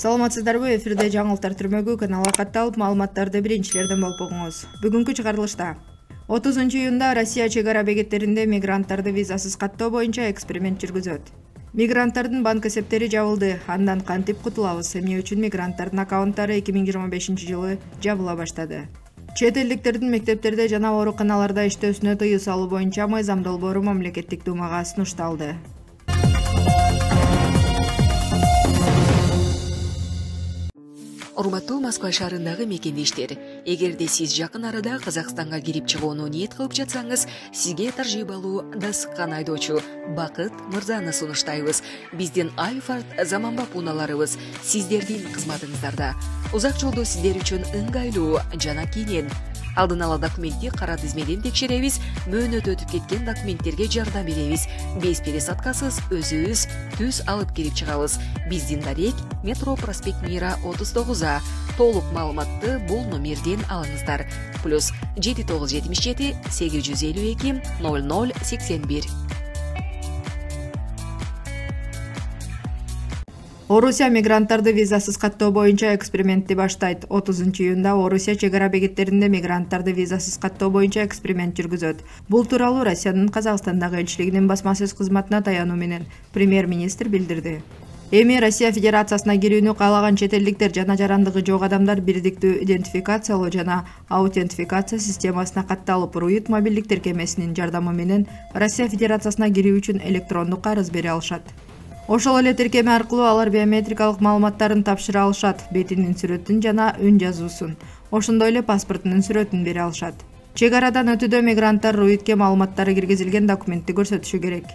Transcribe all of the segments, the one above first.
Саламатсыздарбы, эфирде жаңылыктар түрмөгү каналга катталып, маалыматтарды биринчилерден болуп угуңуз. Бүгүнкү чыгарылышта 30 июнда Россия чек-ара бекеттеринде мигранттарды визасыз каттоо боюнча эксперимент жүргүзөт. Мигранттардын банк эсептери жабылды. Андан кантип кутулабыз? Эмне үчүн мигранттардын аккаунттары 2025-жылы жабыла баштады? Чет элдиктердин мектептерде жана ооруканаларда иштөөсүнө тыюу салуу боюнча мыйзам долбоору мамлекеттик думага сунушталды. Урматтуу Москва шаарындагы мекендештер, эгерде сиз жакын арада Казакстанга кирип чыгууну ниет кылып жатсаңыз, сизге таржибалуу дасыккан айдоочу Бакыт Мырзаны сунуштайбыз. Биздин Альфард заманбап унааларыбыз сиздердин кызматыңыздарда. Узак жолдо сиздер үчүн ыңгайлуу жана кенен. Алдын ала документти кара тизмеден текшеребиз, мөөнөтү өтүп кеткен документтерге жардам беребиз. Без пересадкасыз өзүбүз түз алып кирип чыгабыз. Биздин дарек Метро проспект Мира 39А. Толук маалыматты бул номерден алыңыздар. Плюс 7977 852 0081. Орусия мигранттарды визасыз каттоо боюнча экспериментти баштайт. 30 июнда Орусия чек-ара бекеттеринде мигранттарды визасыз каттоо боюнча эксперимент жүргүзөт. Бул тууралуу Россиянын Казакстандагы элчилигинин басма сөз кызматына таянуу менен премьер-министр билдирди. Эми Россия Федерациясына кирүүнү каалаган чет элдиктер жана жарандыгы жок адамдар бирдиктүү идентификациялоо жана аутентификация системасына катталып, Руит мобилдик тиркемесинин жардамы менен Россия Федерациясына кирүү үчүн электрондук арыз бере алышат. Ошол эле тиркеме аркылуу алар биометрикалык маалыматтарын тапшыра алышат, бетинин сүрөтүн жана үн жазуусун, ошондой эле паспортунун сүрөтүн бере алышат. Чек арадан өтүүдө мигранттар Руитке маалыматтары киргизилген документти көрсөтүшү керек.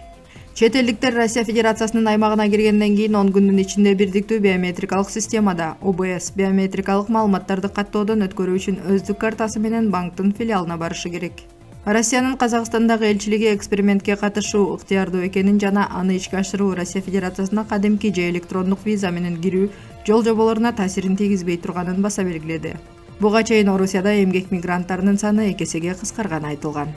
Чет элдиктер Россия Федерациясынын аймагына киргенден кийин 10 күндүн ичинде бирдиктүү биометрикалык системада ОБС биометрикалык маалыматтарды каттоодон өткөрүү үчүн өздүк картасы менен банктын филиалына барышы керек. Россиянын Казакстандагы элчилиги экспериментке катышуу ыктыярдуу экенин жана аны ишке ашыруу Россия Федерациясына кадимки же электрондук виза менен кирүү жол жоболоруна таасирин тийгизбей турганын баса белгиледи. Буга чейин Орусияда эмгек мигранттарынын саны 2 эсеге кыскарганы айтылган.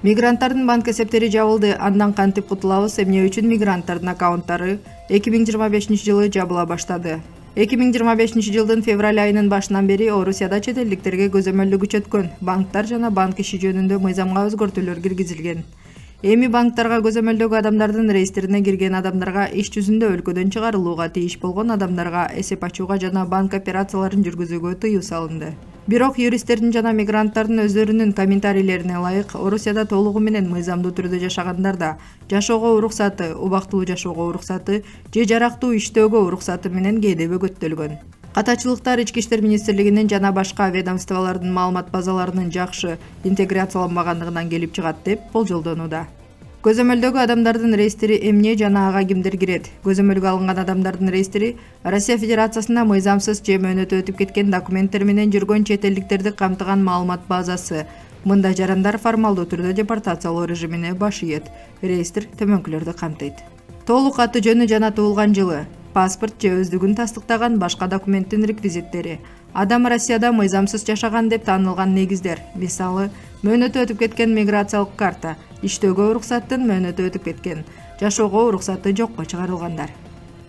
Мигранттардын банк эсептери жабылды. Андан кантип кутулабыз? Эмне үчүн мигранттардын аккаунттары 2025-жылы жабыла баштады? 2025-жылдын февраль айынын башынан бери Орусияда чет элдиктерге көзөмөлдү күчөткөн банктар жана банк иши жөнүндө мыйзамга өзгөртүүлөр киргизилген. Эми банктарга көзөмөлдөгү адамдардын реестрине кирген адамдарга, иш жүзүндө өлкөдөн чыгарылууга тийиш болгон адамдарга эсеп ачууга жана банк операцияларын жүргүзүүгө тыюу салынды. Бирок юристтердин жана мигранттардын өздөрүнүн комментарийлерине ылайык, Орусияда толугу менен мыйзамдуу түрдө жашагандарда жашоого уруксаты, убактылуу жашоого уруксаты же жарактуу иштөөгө уруксаты менен кээде бөгөттөлгөн. Катачылыктар Ички иштер министрлигинин жана башка ведомстволордун маалымат базаларынын жакшы интеграцияланбагандыгынан келип чыгат деп болжолдонууда. Көзөмөлдөгү адамдардын реестри эмне жана ага кимдер кирет? Көзөмөлгө алынган адамдардын реестри Россия Федерациясына мыйзамсыз же мөөнөтү өтүп кеткен документтер менен жүргөн чет элдиктерди камтыган маалымат базасы. Мында жарандар формалдуу түрдө депортациялоо режимине баш ийет. Реестр төмөнкүлөрдү камтыйт. Толук аты жөнү жана туулган жылы, паспорт же өздүгүн тастыктаган башка документтин реквизиттери, адам Россияда мыйзамсыз жашаган деп таанылган негиздер, мисалы, мөөнөтү өтүп кеткен миграциялык карта, иштөөгө уруксаттын мөөнөтү өтүп кеткен, жашоого уруксаты жокко чыгарылгандар.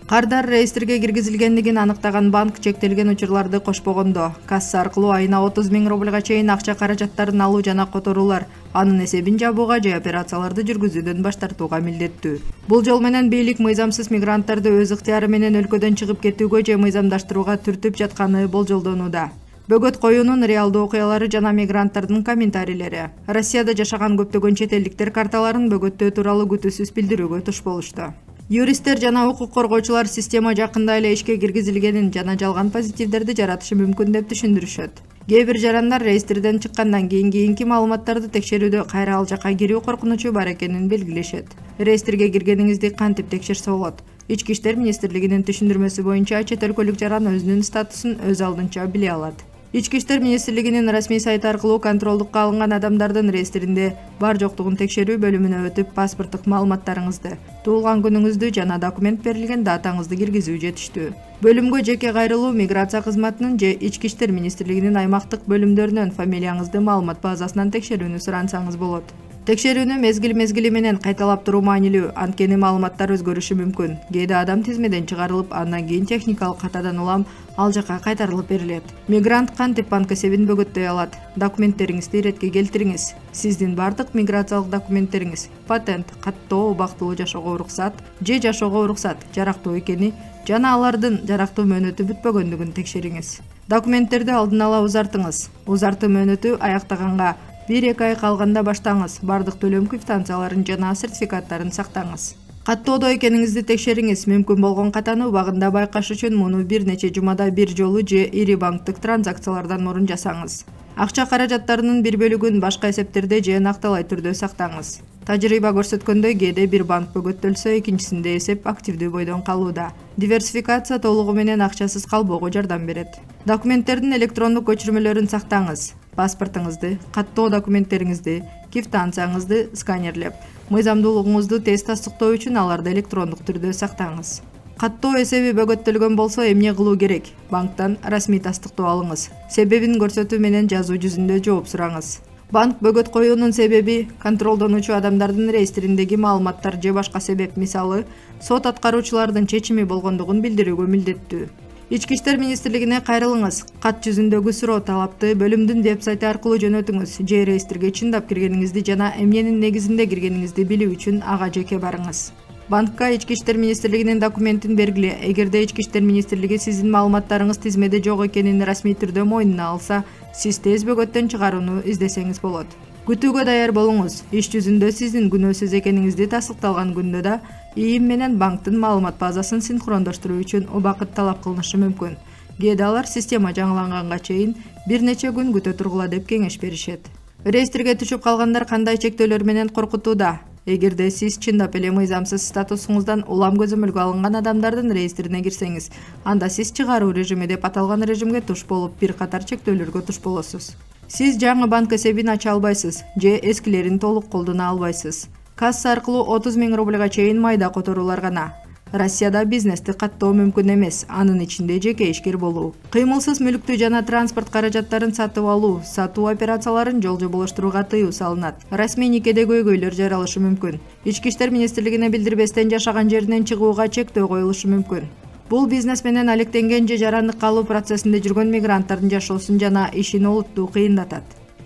Кардар реестрге киргизилгендигин аныктаган банк чектелген учурларды кошпогондо, касса аркылуу айына 30 000 рубльга чейин акча каражаттарын алуу жана которуулар, анын эсебин жабууга же операцияларды жүргүзүүдөн баш тартууга милдеттүү. Бул жол менен бийлик мыйзамсыз мигранттарды өз ыктыяры менен өлкөдөн чыгып кетүүгө же мыйзамдаштырууга түртүп жатканы болжолдонууда. Бөгөт коюунун реалдуу окуялары жана мигранттардын комментарийлери Россияда жашаган көптөгөн чет элдиктер карталарын бөгөттөө тууралуу күтүүсүз билдирүүгө туш болушту. Юристтер жана укук коргоочулар система жакында эле ишке киргизилгенин жана жалган позитивдерди жаратышы мүмкүн деп түшүндүрүшөт. Кээ бир жарандар реестрден чыккандан кийинки маалыматтарды текшерүүдө кайра ал жака кирүү коркунучу бар экенин белгилешет. Реестрге киргениңизди кантип текшерсе болот? Ички иштер министрлигинин түшүндүрмөсү боюнча чет өлкөлүк жаран өзүнүн статусун өз алдынча биле алат. Ички иштер министрлигинин расмий сайты аркылуу контролдукка алынган адамдардын реестринде бар жоктугун текшерүү бөлүмүнө өтүп, паспорттук маалыматтарыңызды, туулган күнүңүздү жана документ берилген датаңызды киргизүү жетиштүү. Бөлүмгө жеке кайрылуу миграция кызматынын же Ички иштер министрлигинин аймактык бөлүмдөрүнөн фамилияңызды маалымат базасынан текшерүүнү сурансаңыз болот. Текшерүүнү мезгил менен кайталап туруу маанилүү, анткени маалыматтар өзгөрүшү мүмкүн. Кээде адам тизмеден чыгарылып, андан кийин техникалык катадан улам ал жакка кайтарылып берилет. Мигрант кантип банк эсебин бөгөттөй алат? Документтериңизди иретке келтириңиз. Сиздин бардык миграциялык документтериңиз, патент, каттоо, убактылуу жашоого уруксат же жашоого уруксат жарактуу экени жана алардын жарактуу мөөнөтү бүтпөгөндүгүн текшериңиз. Документтерди алдын ала узартыңыз. Узартуу мөөнөтү аяктаганга 1-2 ай калганда баштаңыз. Бардык төлөм квитанцияларын жана сертификаттарын сактаңыз. Каттоодо экениңизди текшериңиз. Мүмкүн болгон катаны убагында байкаш үчүн муну бир нече жумада бир жолу же ири банктык транзакциялардан мурун жасаңыз. Акча каражаттарынын бир бөлүгүн башка эсептерде же накталай түрдө сактаңыз. Тажрыйба көрсөткөндөй, кээде бир банк бөгөттөлсө, экинчисинде эсеп активдүү бойдон калууда. Диверсификация толугу менен акчасыз калбоого жардам берет. Документтердин электрондук көчүрмөлөрүн сактаңыз. Паспортуңузду, каттоо документтериңизди, квитанцияңызды сканерлеп, мыйзамдуулугуңузду тез тастыктоо үчүн аларды электрондук түрдө сактаңыз. Каттоо эсеби бөгөттөлгөн болсо эмне кылуу керек? Банктан расмий тастыктоо алыңыз. Себебин көрсөтүү менен жазуу жүзүндө жооп сураңыз. Банк бөгөт коюунун себеби контролдонуучу адамдардын реестриндеги маалыматтар же башка себеп, мисалы, сот аткаруучулардын чечими болгондугун билдирүүгө милдеттүү. Ички иштер министрлигине кайрылыңыз. Кат жүзүндөгү суроо талапты бөлүмдүн веб-сайты аркылуу жөнөтүңүз же реестрге чындап киргениңизди жана эмненин негизинде киргениңизди билүү үчүн ага жеке барыңыз. Банкка ички иштер министрлигинин документин бергиле. Эгерде ички иштер министрлиги сиздин маалыматтарыңыз тизмеде жок экенин расмий түрдө мойнуна алса, сиз тез бөгөттөн чыгарууну издесеңиз болот. Күтүүгө даяр болуңуз. Иш жүзүндө сиздин күнөөсүз экениңизди тастыкталган күндө да ИИМ менен банктын маалымат базасын синхрондоштуруу үчүн убакыт талап кылынышы мүмкүн. Кээде алар система жаңыланганга чейин бир нече күн күтө тургула деп кеңеш беришет. Реестрге түшүп калгандар кандай чектөөлөр менен коркутууда? Эгерде сиз чындап эле мыйзамсыз статусуңуздан улам көзөмөлгө алынган адамдардын реестрине кирсеңиз, анда сиз чыгаруу режими деп аталган режимге туш болуп, бир катар чектөөлөргө туш болосуз. Сиз жаңы банк эсебин ача албайсыз же эскилерин толук колдоно албайсыз. Касса аркылуу 30 000 рубльга чейин майда которуулар гана. Россияда бизнести каттоо мүмкүн эмес, анын ичинде жеке ишкер болуу. Кыймылсыз мүлктү жана транспорт каражаттарын сатып алуу, сатуу операцияларын жолжоболоштурууга тыюу салынат. Расмий никеде көйгөйлөр жаралышы мүмкүн. Ички иштер министрлигине билдирбестен жашаган жеринен чыгууга чектөө коюлушу мүмкүн. Бул бизнес менен алектенген же жарандык калуу процессинде жүргөн мигранттардын жашоосун жана ишин олуттуу кыйындатат.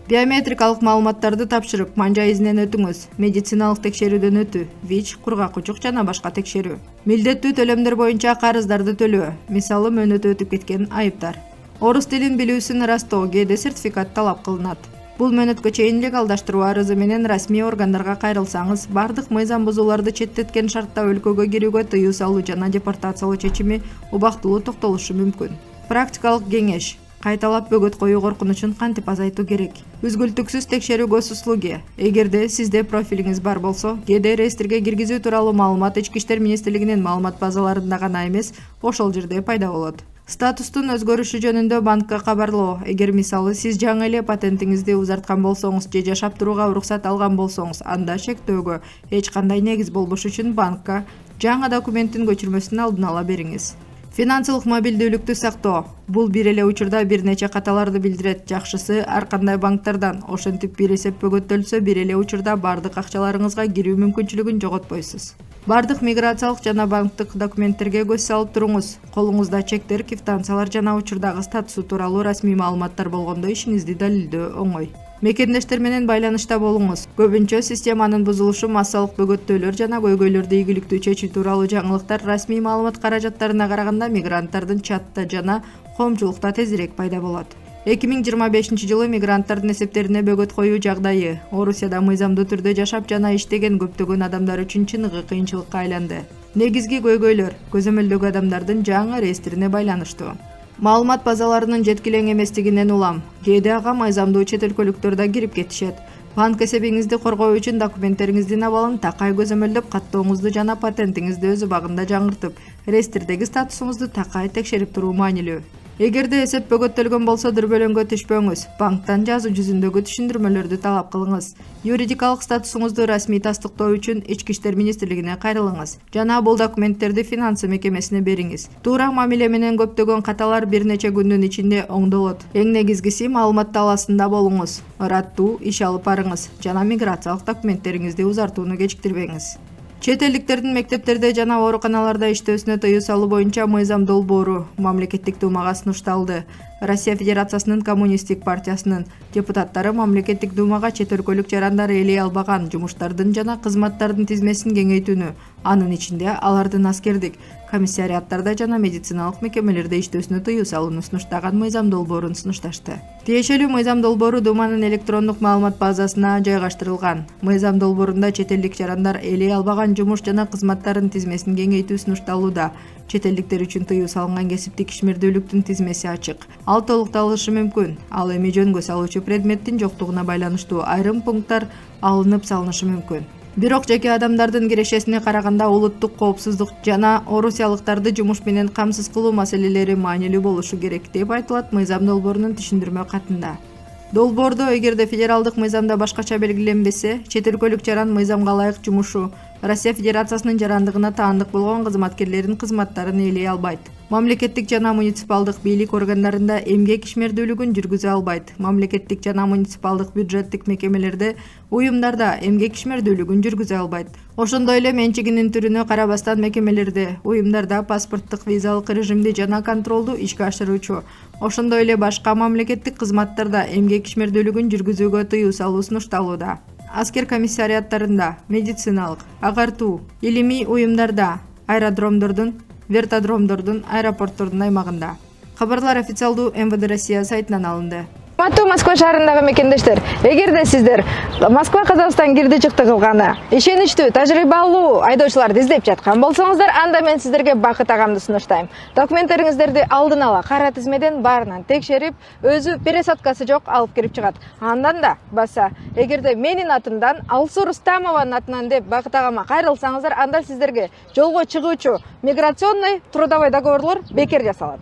Биометрикалык маалыматтарды тапшырып, манжа изинен өтүңүз. Медициналык текшерүүдөн өтүү, ВИЧ, кургак учук жана башка текшерүү. Милдеттүү төлөмдөр боюнча карыздарды төлөө, мисалы мөөнөтү өтүп кеткен айыптар. Орус тилин билүүсүн ырастоо, кээде сертификат талап кылынат. Бул мөөнөткө чейин легалдаштыруу арызы менен расмий органдарга кайрылсаңыз, бардык мыйзам бузууларды четтеткен шартта өлкөгө кирүүгө тыюу салуу жана депортациялоо чечими убактылуу токтолушу мүмкүн. Практикалык кеңеш: кайталап бөгөт коюу коркунучун кантип азайтуу керек? Үзгүлтүксүз текшерүү госуслуги. Эгерде сизде профилиңиз бар болсо, кээде реестрге киргизүү тууралуу маалымат ички иштер министрлигинин маалымат базаларында гана эмес, ошол жерде пайда болот. Статустун өзгөрүшү жөнүндө банкка кабарлоо. Эгер мисалы сиз жаңы эле патентиңизди узарткан болсоңуз же жашап турууга уруксат алган болсоңуз, анда чектөөгө эч кандай негиз болбош үчүн банкка жаңы документтин көчүрмөсүн алдын ала бериңиз. Финансылык мобилдүүлүктү сактоо. Бул бир эле учурда бир нече каталарды билдирет. Жакшысы ар кандай банктардан, ошентип бир эсеп бөгөттөлсө, бир эле учурда бардык акчаларыңызга кирүү мүмкүнчүлүгүн жоготпойсуз. Бардык миграциялык жана банктык документтерге көз салып туруңуз. Колуңузда чектер, квитанциялар жана учурдагы статусу тууралуу расмий маалыматтар болгондо ишиңизди далилдөө оңой. Мекендештер менен байланышта болуңуз. Көбүнчө системанын бузулушу, массалык бөгөттөөлөр жана көйгөйлөрдү ийгиликтүү чечүү тууралуу жаңылыктар расмий маалымат каражаттарына караганда мигранттардын чатта жана коомчулукта тезирээк пайда болот. 2025 жылы мигранттардын эсептерине бөгөт коюу жагдайы Орусияда мыйзамдуу түрдө жашап жана иштеген көптөгөн адамдар үчүн чыныгы кыйынчылыкка айланды. Негизги көйгөйлөр көзөмөлдөгү адамдардын жаңы реестрине байланыштуу. Маалымат базаларынын жеткилең эместигинен улам. Кээде ага мыйзамдуу чет өлкөлүктөр да кирип кетишет. Банк эсебиңизди коргоо үчүн документтериңиздин абалын такай көзөмөлдөп, каттооңузду жана патентиңизди өз убагында жаңыртып, реестрдеги статусуңузду такай текшерип туруу маанилүү. Эгерде эсеп бөгөттөлгөн болсо дүрбөлөңгө түшпөңүз. Банктан жазуу жүзүндөгү түшүндүрмөлөрдү талап кылыңыз. Юридикалык статусуңузду расмий тастыктоо үчүн Ички иштер министрлигине кайрылыңыз жана бул документтерди финансы мекемесине бериңиз. Туура мамиле менен көптөгөн каталар бир нече күндүн ичинде оңдолот. Эң негизгиси маалымат талаасында болуңуз. Ыраттуу иш алып барыңыз жана миграциялык документтериңизди узартууну кечиктирбеңиз. Чет элдиктердин мектептерде жана ооруканаларда иштөөсүнө тыюу салуу боюнча мыйзам долбоору мамлекеттик думага сунушталды. Россия Федерациясынын Коммунисттик партиясынын депутаттары мамлекеттик думага чет өлкөлүк жарандар ээлей албаган жумуштардын жана кызматтардын тизмесин кеңейтүүнү, анын ичинде алардын аскердик, комиссариаттарда жана медициналык мекемелерде иштөөсүнө тыюу салууну сунуштаган мыйзам долбоорун сунушташты. Тиешелүү мыйзам долбоору Думанын электрондук маалымат базасына жайгаштырылган. Мыйзам долбоорунда чет элдик жарандар ээлей албаган жумуш жана кызматтардын тизмесин кеңейтүү сунушталууда. Чет элдиктер үчүн тыюу салынган кесиптик ишмердүүлүктүн тизмеси ачык. Ал толукталышы мүмкүн. Ал эми жөнгө салуучу предметтин жоктугуна байланыштуу айрым пункттар алынып салынышы мүмкүн. Бирок жеке адамдардын кирешесине караганда улуттук коопсуздук жана орусиялыктарды жумуш менен камсыз кылуу маселелери маанилүү болушу керек деп айтылат мыйзам долбоорунун түшүндүрмө катында. Долбоордо эгерде федералдык мыйзамда башкача белгиленбесе, чет өлкөлүк жаран мыйзамга ылайык жумушу, Россия Федерациясынын жарандыгына таандык болгон кызматкерлердин кызматтарын ээлей албайт. Мамлекеттик жана муниципалдык бийлик органдарында эмгек ишмердүүлүгүн жүргүзө албайт. Мамлекеттик жана муниципалдык бюджеттик мекемелерде, уюмдарда эмгек ишмердүүлүгүн жүргүзө албайт. Ошондой эле менчигинин түрүнө карабастан мекемелерде, уюмдарда паспорттук визалык режимди жана контролду ишке ашыруучу, ошондой эле башка мамлекеттик кызматтарда эмгек ишмердүүлүгүн жүргүзүүгө тыюу салуу сунушталууда. Аскер комиссариаттарында, медициналык, агартуу, илимий уюмдарда, аэродромдордун, вертодромдордун, аэропорттордун аймагында. Кабарлар официалдуу МВД Россия сайтынан алынды. Урматтуу Москва шаарындагы мекендештер, эгерде сиздер Москва Казакстан кирди чыкты кылганы, ишеничтүү, тажрыйбалуу айдоочуларды издеп жаткан болсоңуздар, анда мен сиздерге Бакыт агамды сунуштайм. Документтериңиздерди алдын ала кара тизмеден баарынан текшерип, өзү пересадкасы жок алып кирип чыгат. Андан да баса, эгерде менин атымдан, Алсуу Рустамованын атынан деп Бакыт агама кайрылсаңыздар, анда сиздерге жолго чыгуучу миграционный трудовой договорлор бекер жасалат.